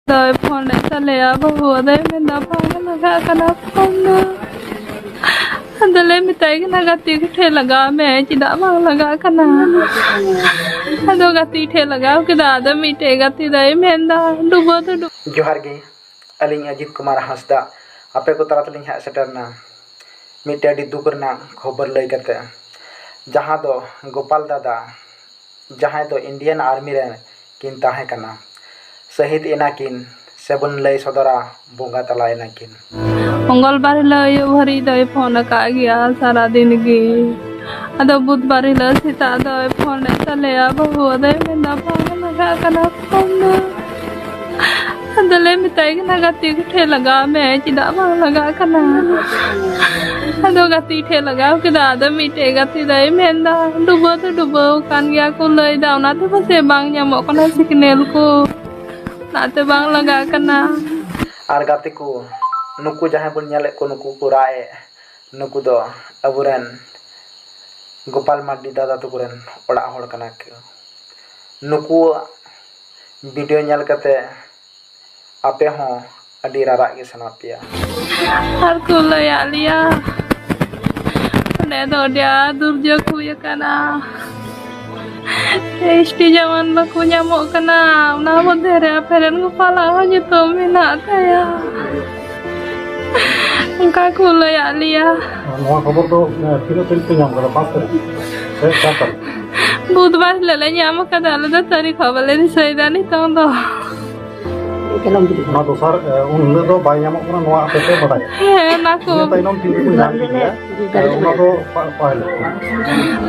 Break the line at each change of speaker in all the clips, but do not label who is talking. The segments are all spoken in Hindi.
Rồi phone lại ta lẹ bahu ada men dapat naga kana phone ada le mitai naga ti the laga me tidak bang laga kana ada gati the laga kita ada mite gati dai men da dubo to
जोहार गे अलिंग अजित कुमार हांसदा आपे को तलातलिंग हा सेटरना मिटे अडी दुख रना खबर लई कते जहां दो गोपाल दादा जहां दो इंडियन आर्मी रे किन ताहे कना शहीद एनाकिन सेबन लई सदरा बोंगा तला एनाकिन
मंगलवार हिलोग भरी दई फोन का गया सारा दिन की अदो बुधवार हिलोग सीता दई फोन चले बहु दई में दफा लगा कना फोन अदले मिताई कना गति ठे लगा मैं चिदा बang लगा कना अदो गति ठे लगा किदा अदो मिटे गति दई मेंदा डुबो kan gया को लई दावना तो पसे bang nyamok kana signal को नाते bang लगा कना
आर गाते को नुकु जहां बन नेले को नुकु को राय नुकु दो अबुरन गोपाल मार्डी दादा तो कुरन ओड़ा होड़ कना के नुकु वीडियो नेल कते आपे हो अडी रारा के सना पिया
हर को लया लिया ने दो dia दुर्जोग हुई कना एसटी जवान बाku nyamok kena una modhe re aperen kepala gitu minat saya engka ku laya liya
नवा खबर तो तीनों दिन पे nyam kada pas करे saya kapan
बुधवार lele nyam kada alada तारीख खबर ले सैदा ni tong do
ना तो सर उन तो बाय nyamok kana नवा आपे से बताया
he naku
ये ताइनों तीन को nyam दिया उन तो पहले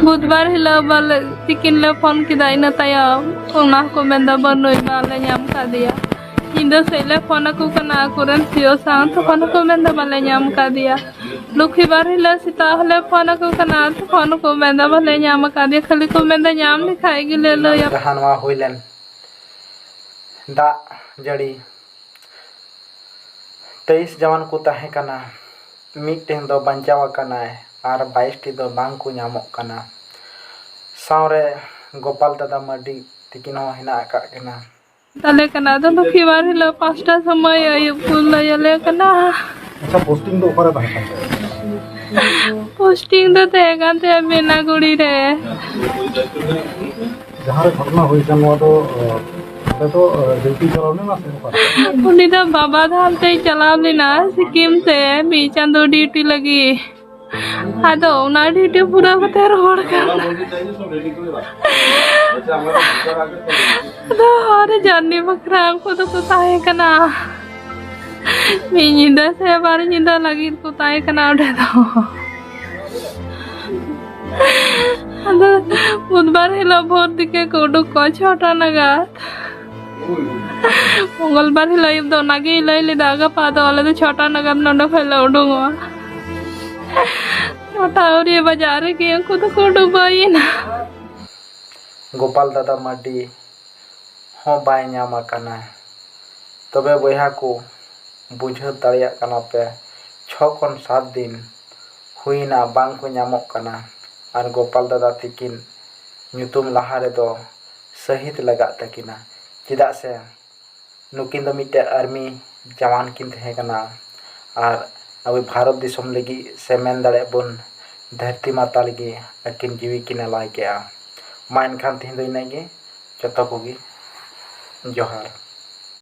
बुधवार हिलो बल tikin le phone kida ina taya una ko menda banoi bale nyam ka dia Indo sele phone aku kena akuran sio sang to phone ko menda bale nyam ka dia lukhi bar hila sita hale phone aku kena to phone ko menda bale nyam ka dia khali ko menda nyam likhai gile lo ya
जहानवा होइलन दा जड़ी 23 जवान को ताहे कना मिटटें दो बंचावा कना आर 22 टी दो बांग को ᱧᱟᱢᱚᱜ कना सावरे गोपाल दादा मार्डी तिकिन हो हिना का कना
tale kena to lukhi bar hila 5टा समय ayub pul le kena
अच्छा पोस्टिंग तो ऊपर है
posting do te gan te bina guri re
जहां रे घटना हुई था नवा तो ड्यूटी चलाने ना से ऊपर
उनी तो बाबा धाम ते चलाव लेना सिक्किम से 20 चांदो ड्यूटी लगी आदो उना ड्यूटी पूरा कते रोड का तो हर जानी बकरा को तो ताहे कना मिनिदा से बार निदा लगी को ताहे कना उठे तो आदो बुधवार हिलो भोर दिके कोडु को छोटा नगात मंगलवार हिलो इब दो नागी लई ले दागा पादो वाले तो छोटा नगम नंडो फैला उडूंगा छोटा और ये बाजार के को तो डुबाई ना
गोपाल दादा मार्डी हो बाय ᱧᱟᱢ कना तबे बयहा को बुझाव दाड़िया कना पे 6 खन 7 दिन हुईना बांग को ᱧᱟᱢᱚᱜ कना और गोपाल दादा तिकिन ᱧᱩᱛᱩᱢ लाहा रे दो शहीद लगा तकिना चिदा से नुकिन दो मिटे आर्मी जवान किन तहे कना और अब भारत दिसम लगी से मेन दाड़े बन धरती माता लगी अकिन जीवी किन लाई के मा एनखान तिहिन दो इनागे जतो कोगी जोहार।